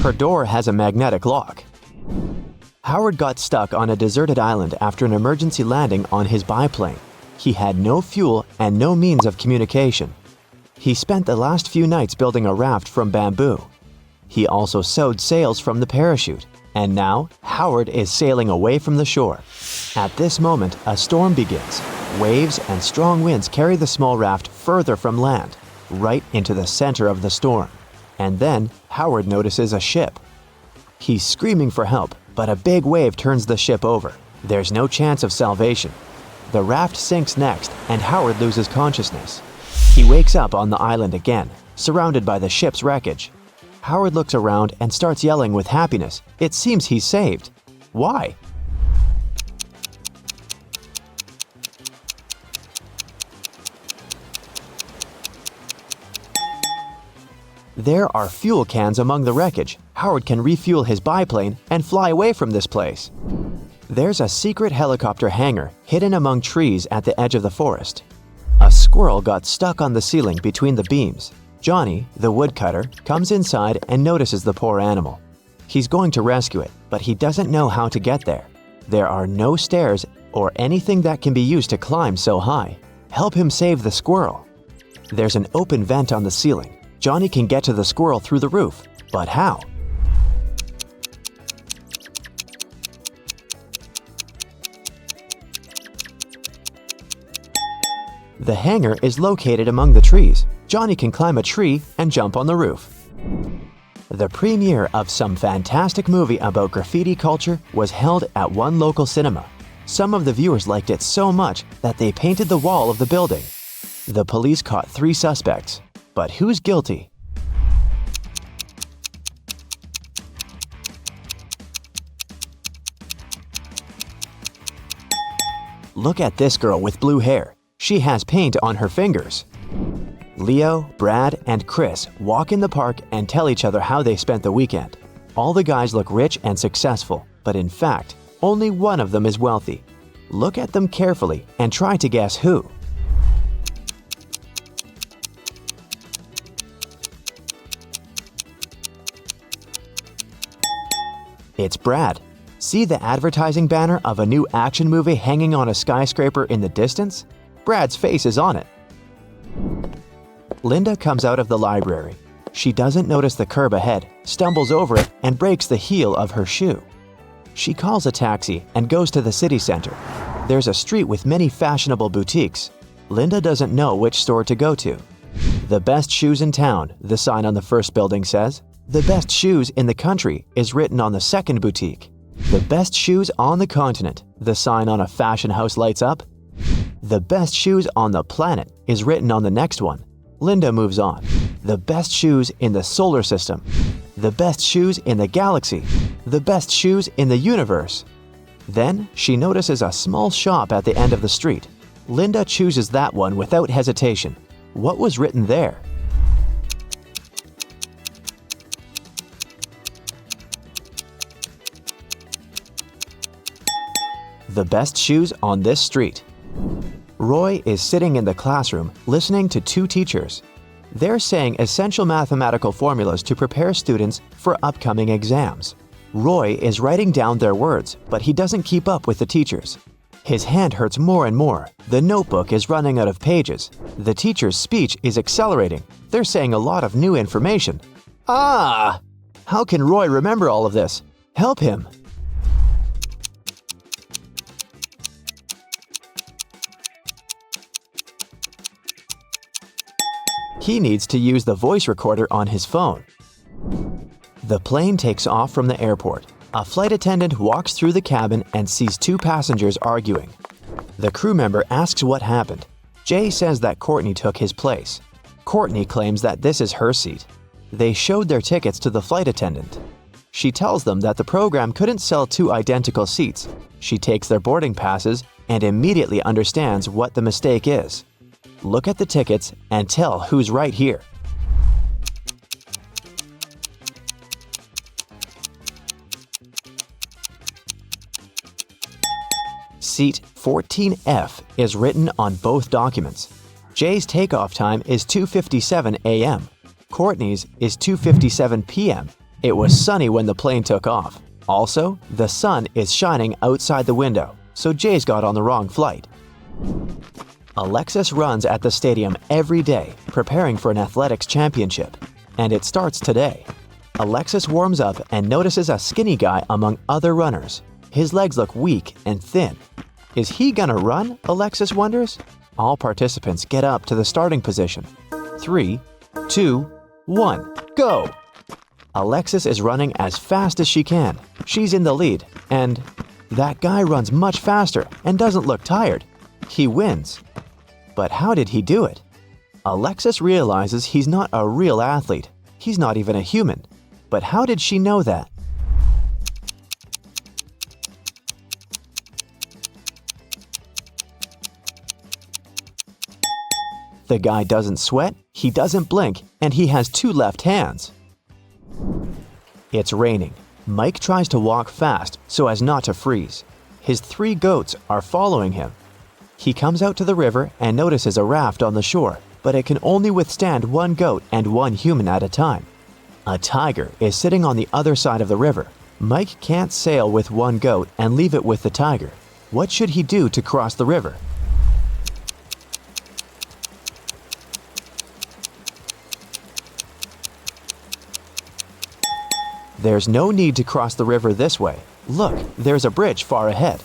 Her door has a magnetic lock. Howard got stuck on a deserted island after an emergency landing on his biplane. He had no fuel and no means of communication. He spent the last few nights building a raft from bamboo. He also sewed sails from the parachute, and now Howard is sailing away from the shore. At this moment, a storm begins. Waves and strong winds carry the small raft further from land, right into the center of the storm. And then Howard notices a ship. He's screaming for help, but a big wave turns the ship over. There's no chance of salvation. The raft sinks next, and Howard loses consciousness. He wakes up on the island again, surrounded by the ship's wreckage. Howard looks around and starts yelling with happiness. It seems he's saved. Why? There are fuel cans among the wreckage. Howard can refuel his biplane and fly away from this place. There's a secret helicopter hangar hidden among trees at the edge of the forest. A squirrel got stuck on the ceiling between the beams. Johnny, the woodcutter, comes inside and notices the poor animal. He's going to rescue it, but he doesn't know how to get there. There are no stairs or anything that can be used to climb so high. Help him save the squirrel. There's an open vent on the ceiling. Johnny can get to the squirrel through the roof, but how? The hangar is located among the trees. Johnny can climb a tree and jump on the roof. The premiere of some fantastic movie about graffiti culture was held at one local cinema. Some of the viewers liked it so much that they painted the wall of the building. The police caught 3 suspects, but who's guilty? Look at this girl with blue hair. She has paint on her fingers. Leo, Brad, and Chris walk in the park and tell each other how they spent the weekend. All the guys look rich and successful, but in fact, only one of them is wealthy. Look at them carefully and try to guess who. It's Brad. See the advertising banner of a new action movie hanging on a skyscraper in the distance? Brad's face is on it. Linda comes out of the library. She doesn't notice the curb ahead, stumbles over it, and breaks the heel of her shoe. She calls a taxi and goes to the city center. There's a street with many fashionable boutiques. Linda doesn't know which store to go to. The best shoes in town, the sign on the first building says. The best shoes in the country is written on the second boutique. The best shoes on the continent, the sign on a fashion house lights up. The best shoes on the planet is written on the next one. Linda moves on. The best shoes in the solar system. The best shoes in the galaxy. The best shoes in the universe. Then she notices a small shop at the end of the street. Linda chooses that one without hesitation. What was written there? The best shoes on this street. Roy is sitting in the classroom listening to 2 teachers. They're saying essential mathematical formulas to prepare students for upcoming exams. Roy is writing down their words, but he doesn't keep up with the teachers. His hand hurts more and more. The notebook is running out of pages. The teacher's speech is accelerating. They're saying a lot of new information. Ah! How can Roy remember all of this? Help him! He needs to use the voice recorder on his phone. The plane takes off from the airport. A flight attendant walks through the cabin and sees 2 passengers arguing. The crew member asks what happened. Jay says that Courtney took his place. Courtney claims that this is her seat. They showed their tickets to the flight attendant. She tells them that the program couldn't sell 2 identical seats. She takes their boarding passes and immediately understands what the mistake is. Look at the tickets and tell who's right here. Seat 14F is written on both documents. Jay's takeoff time is 2:57 a.m. Courtney's is 2:57 p.m. It was sunny when the plane took off. Also, the sun is shining outside the window, so Jay's got on the wrong flight. Alexis runs at the stadium every day, preparing for an athletics championship. And it starts today. Alexis warms up and notices a skinny guy among other runners. His legs look weak and thin. Is he gonna run? Alexis wonders. All participants get up to the starting position. 3, 2, 1, go! Alexis is running as fast as she can. She's in the lead, and that guy runs much faster and doesn't look tired. He wins. But how did he do it? Alexis realizes he's not a real athlete. He's not even a human. But how did she know that? The guy doesn't sweat, he doesn't blink, and he has 2 left hands. It's raining. Mike tries to walk fast so as not to freeze. His 3 goats are following him. He comes out to the river and notices a raft on the shore, but it can only withstand 1 goat and 1 human at a time. A tiger is sitting on the other side of the river. Mike can't sail with 1 goat and leave it with the tiger. What should he do to cross the river? There's no need to cross the river this way. Look, there's a bridge far ahead.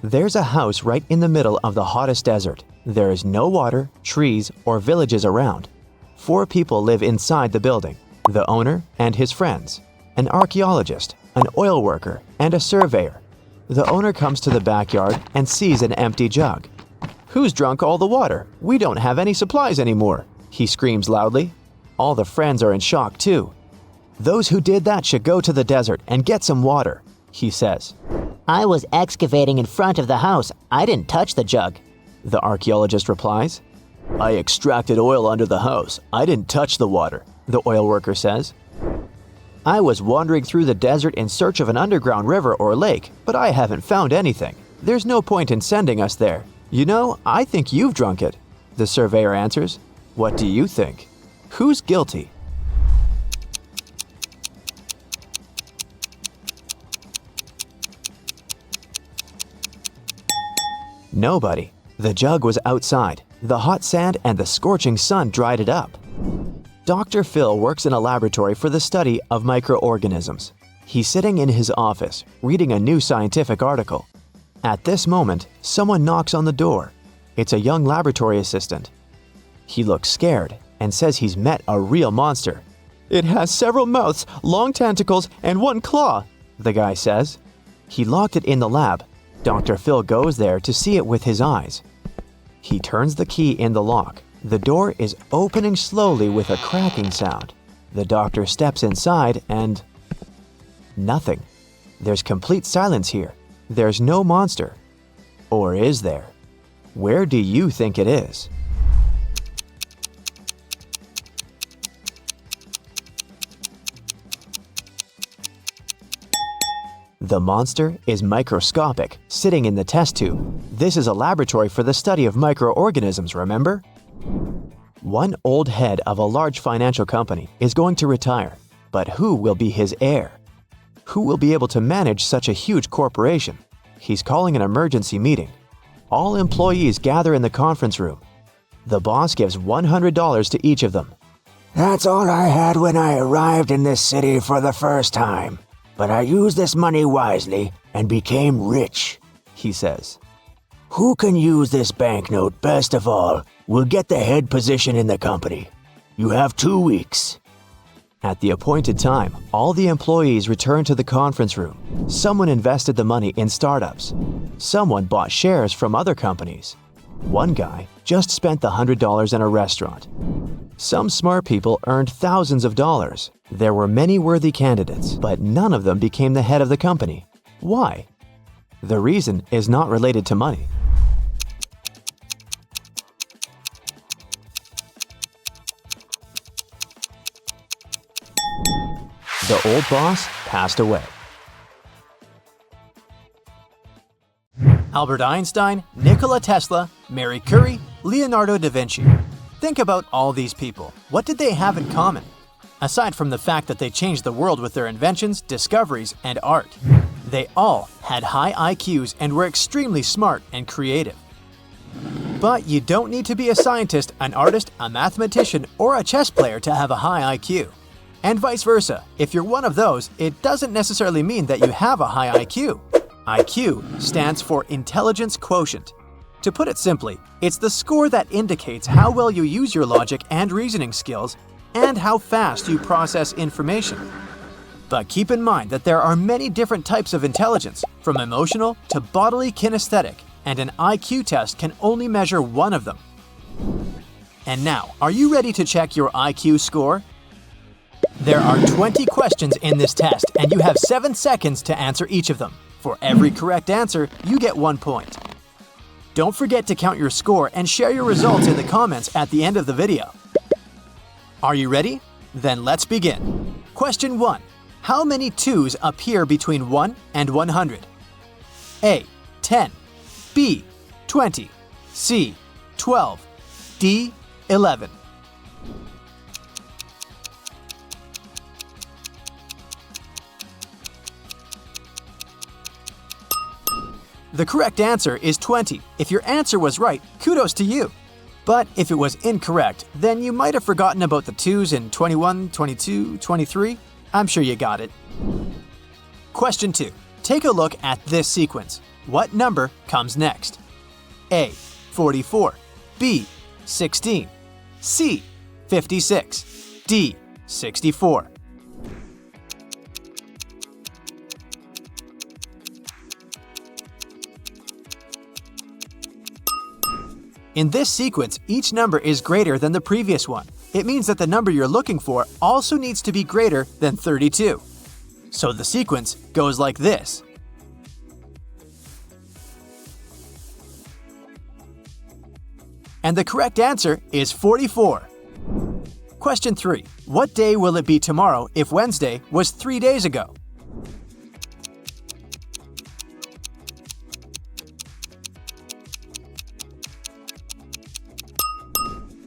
There's a house right in the middle of the hottest desert. There is no water, trees, or villages around. 4 people live inside the building: the owner and his friends, an archaeologist, an oil worker, and a surveyor. The owner comes to the backyard and sees an empty jug. "Who's drunk all the water? We don't have any supplies anymore," he screams loudly. All the friends are in shock too. "Those who did that should go to the desert and get some water," he says. "I was excavating in front of the house. I didn't touch the jug," the archaeologist replies. "I extracted oil under the house. I didn't touch the water," the oil worker says. "I was wandering through the desert in search of an underground river or lake, but I haven't found anything. There's no point in sending us there. You know, I think you've drunk it," the surveyor answers. "What do you think? Who's guilty?" Nobody. The jug was outside. The hot sand and the scorching sun dried it up. Dr. Phil works in a laboratory for the study of microorganisms. He's sitting in his office, reading a new scientific article. At this moment, someone knocks on the door. It's a young laboratory assistant. He looks scared and says he's met a real monster. "It has several mouths, long tentacles, and 1 claw," the guy says. He locked it in the lab. Dr. Phil goes there to see it with his eyes. He turns the key in the lock. The door is opening slowly with a cracking sound. The doctor steps inside and... nothing. There's complete silence here. There's no monster. Or is there? Where do you think it is? The monster is microscopic, sitting in the test tube. This is a laboratory for the study of microorganisms, remember? One old head of a large financial company is going to retire, but who will be his heir? Who will be able to manage such a huge corporation? He's calling an emergency meeting. All employees gather in the conference room. The boss gives $100 to each of them. "That's all I had when I arrived in this city for the first time. But I used this money wisely and became rich," he says. "Who can use this banknote best of all will get the head position in the company. You have 2 weeks." At the appointed time, all the employees return to the conference room. Someone invested the money in startups. Someone bought shares from other companies. One guy just spent the $100 in a restaurant. Some smart people earned thousands of dollars. There were many worthy candidates, but none of them became the head of the company. Why? The reason is not related to money. The old boss passed away. Albert Einstein, Nikola Tesla, Marie Curie, Leonardo da Vinci. Think about all these people. What did they have in common? Aside from the fact that they changed the world with their inventions, discoveries, and art. They all had high IQs and were extremely smart and creative. But you don't need to be a scientist, an artist, a mathematician, or a chess player to have a high IQ. And vice versa. If you're one of those, it doesn't necessarily mean that you have a high IQ. IQ stands for Intelligence Quotient. To put it simply, it's the score that indicates how well you use your logic and reasoning skills and how fast you process information. But keep in mind that there are many different types of intelligence, from emotional to bodily kinesthetic, and an IQ test can only measure one of them. And now, are you ready to check your IQ score? There are 20 questions in this test, and you have 7 seconds to answer each of them. For every correct answer, you get 1 point. Don't forget to count your score and share your results in the comments at the end of the video. Are you ready? Then let's begin. Question 1. How many 2s appear between 1 and 100? A. 10. B. 20. C. 12. D. 11. The correct answer is 20. If your answer was right, kudos to you. But if it was incorrect, then you might have forgotten about the 2s in 21, 22, 23. I'm sure you got it. Question 2. Take a look at this sequence. What number comes next? A. 44. B. 16. C. 56. D. 64. In this sequence, each number is greater than the previous one. It means that the number you're looking for also needs to be greater than 32. So the sequence goes like this. And the correct answer is 44. Question 3. What day will it be tomorrow if Wednesday was 3 days ago?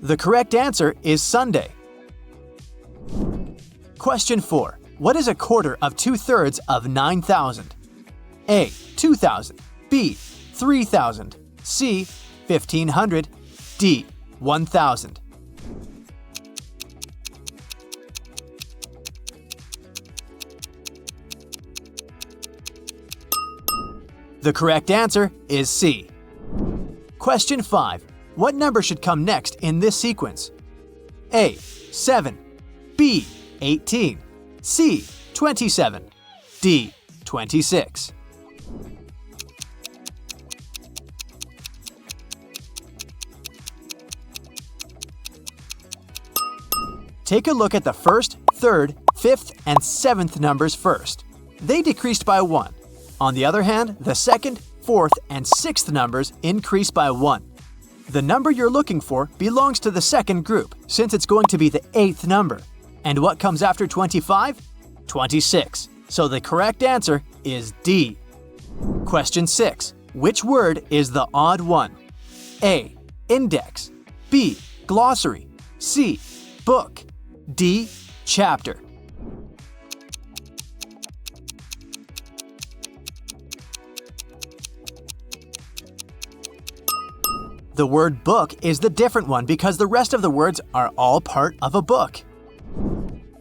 The correct answer is Sunday. Question 4. What is a quarter of 2/3 of 9,000? A. 2,000. B. 3,000. C. 1,500. D. 1,000. The correct answer is C. Question 5. What number should come next in this sequence? A. 7. B. 18. C. 27. D. 26. Take a look at the first, third, fifth, and seventh numbers first. They decreased by 1. On the other hand, the second, fourth, and sixth numbers increased by 1. The number you're looking for belongs to the second group, since it's going to be the eighth number. And what comes after 25? 26. So the correct answer is D. Question 6. Which word is the odd one? A. Index. B. Glossary. C. Book. D. Chapter. The word book is the different one because the rest of the words are all part of a book.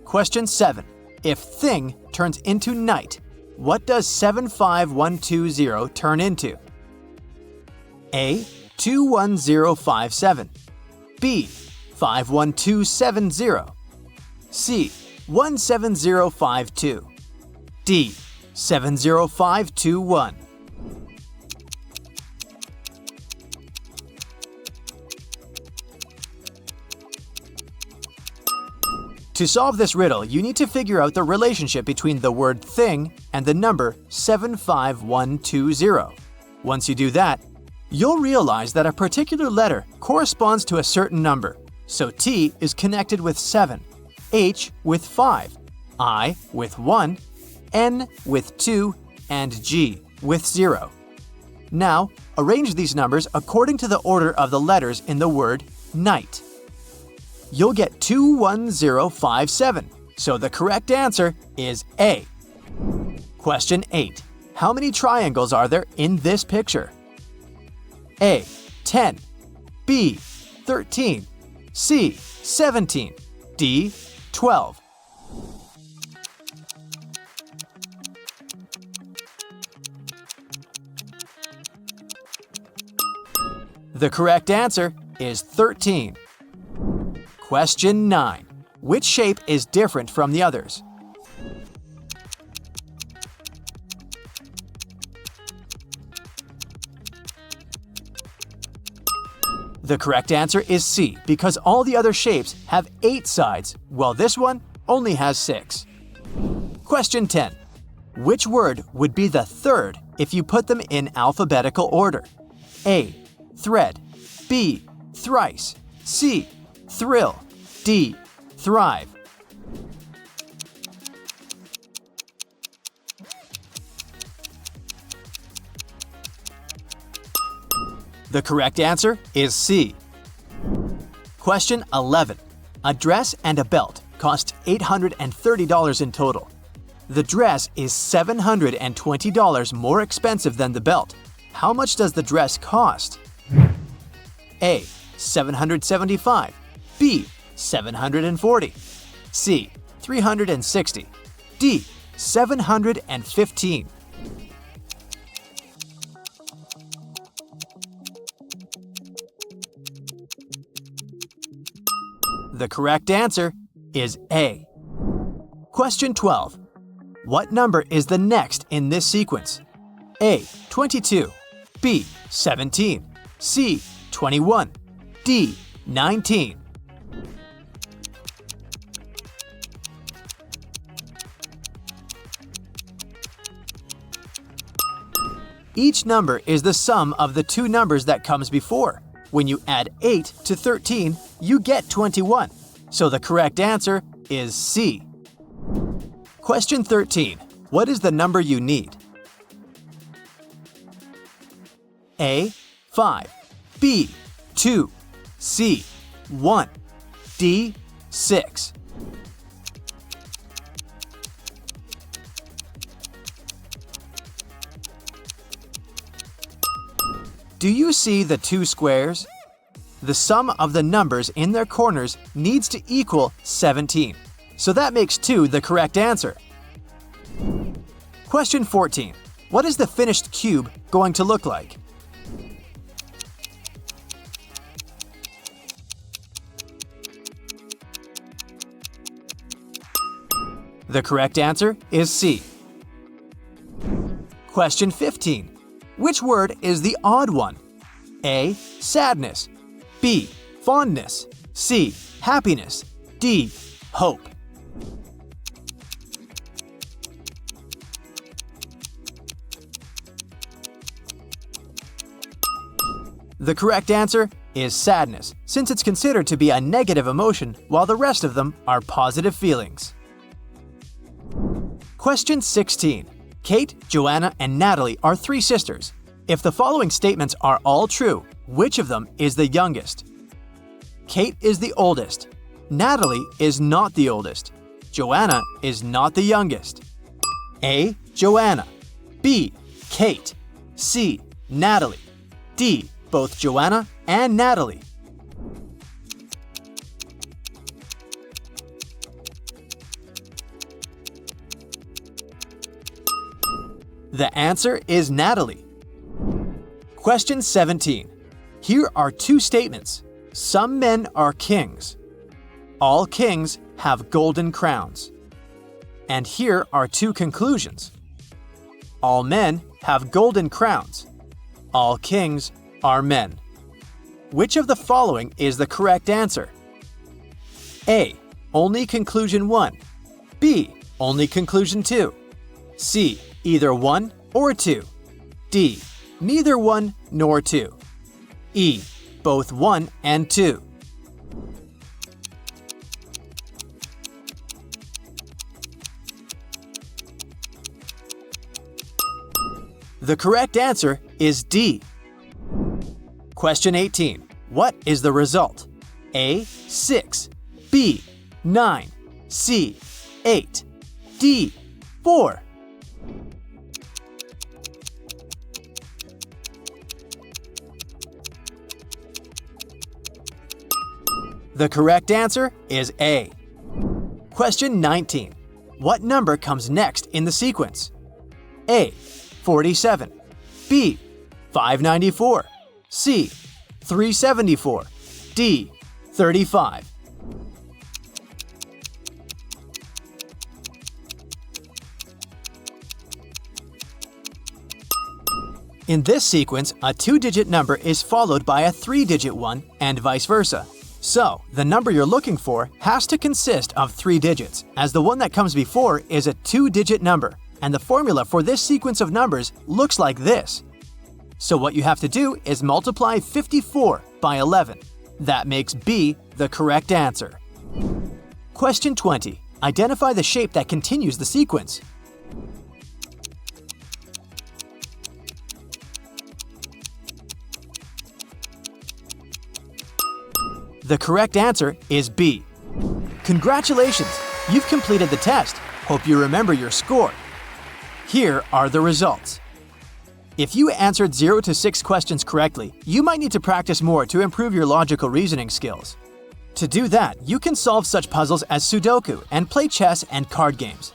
Question 7. If thing turns into night, what does 75120 turn into? A. 21057. B. 51270. C. 17052. D. 70521. To solve this riddle, you need to figure out the relationship between the word thing and the number 75120. Once you do that, you'll realize that a particular letter corresponds to a certain number. So T is connected with 7, H with 5, I with 1, N with 2, and G with 0. Now, arrange these numbers according to the order of the letters in the word night. You'll get 21057, so the correct answer is A. Question 8. How many triangles are there in this picture? A. 10. B. 13. C. 17. D. 12. The correct answer is 13. Question 9. Which shape is different from the others? The correct answer is C, because all the other shapes have 8 sides, while this one only has 6. Question 10. Which word would be the third if you put them in alphabetical order? A. Thread. B. Thrice. C. Thrill. D. Thrive. The correct answer is C. Question 11. A dress and a belt cost $830 in total. The dress is $720 more expensive than the belt. How much does the dress cost? A. $775. B. $740. C. $360. D. 715. The correct answer is A. Question 12. What number is the next in this sequence? A. 22, B. 17, C. 21, D. 19. Each number is the sum of the two numbers that comes before. When you add 8 to 13, you get 21. So the correct answer is C. Question 13. What is the number you need? A. 5, B. 2, C. 1, D. 6. Do you see the two squares? The sum of the numbers in their corners needs to equal 17, so that makes 2 the correct answer. Question 14. What is the finished cube going to look like? The correct answer is C. Question 15. Which word is the odd one? A. Sadness, B. Fondness, C. Happiness, D. Hope. The correct answer is sadness, since it's considered to be a negative emotion, while the rest of them are positive feelings. Question 16. Kate, Joanna, and Natalie are 3 sisters. If the following statements are all true, which of them is the youngest? Kate is the oldest. Natalie is not the oldest. Joanna is not the youngest. A. Joanna, B. Kate, C. Natalie, D. Both Joanna and Natalie. The answer is Natalie. Question 17. Here are 2 statements. Some men are kings. All kings have golden crowns. And here are 2 conclusions. All men have golden crowns. All kings are men. Which of the following is the correct answer? A. Only conclusion 1. B. Only conclusion 2. C. Either 1 or 2. D. Neither 1 nor 2. E. Both 1 and 2. The correct answer is D. Question 18. What is the result? A. 6, B. 9, C. 8, D. 4. The correct answer is A. Question 19. What number comes next in the sequence? A. 47, B. 594, C. 374, D. 35. In this sequence, a 2-digit number is followed by a 3-digit one and vice versa. So, the number you're looking for has to consist of 3 digits, as the one that comes before is a 2-digit number, and the formula for this sequence of numbers looks like this. So what you have to do is multiply 54 by 11. That makes B the correct answer. Question 20. Identify the shape that continues the sequence. The correct answer is B. Congratulations! You've completed the test. Hope you remember your score. Here are the results. If you answered 0 to 6 questions correctly, you might need to practice more to improve your logical reasoning skills. To do that, you can solve such puzzles as Sudoku and play chess and card games.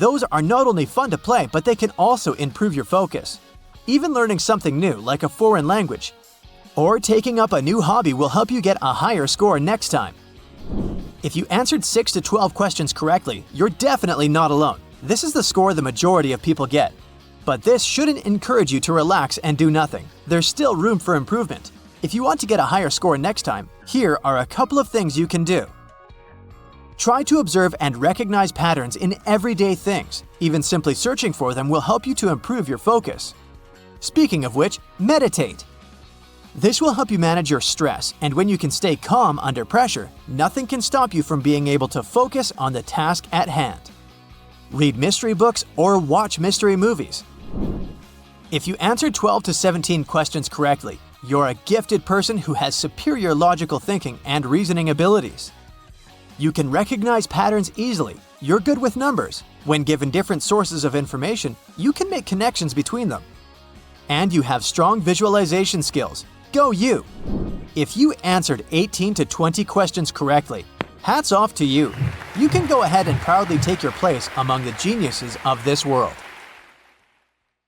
Those are not only fun to play, but they can also improve your focus. Even learning something new, like a foreign language, or taking up a new hobby will help you get a higher score next time. If you answered 6 to 12 questions correctly, you're definitely not alone. This is the score the majority of people get. But this shouldn't encourage you to relax and do nothing. There's still room for improvement. If you want to get a higher score next time, here are a couple of things you can do. Try to observe and recognize patterns in everyday things. Even simply searching for them will help you to improve your focus. Speaking of which, meditate. This will help you manage your stress, and when you can stay calm under pressure, nothing can stop you from being able to focus on the task at hand. Read mystery books or watch mystery movies. If you answered 12 to 17 questions correctly, you're a gifted person who has superior logical thinking and reasoning abilities. You can recognize patterns easily. You're good with numbers. When given different sources of information, you can make connections between them. And you have strong visualization skills. Go you! If you answered 18 to 20 questions correctly, hats off to you. You can go ahead and proudly take your place among the geniuses of this world.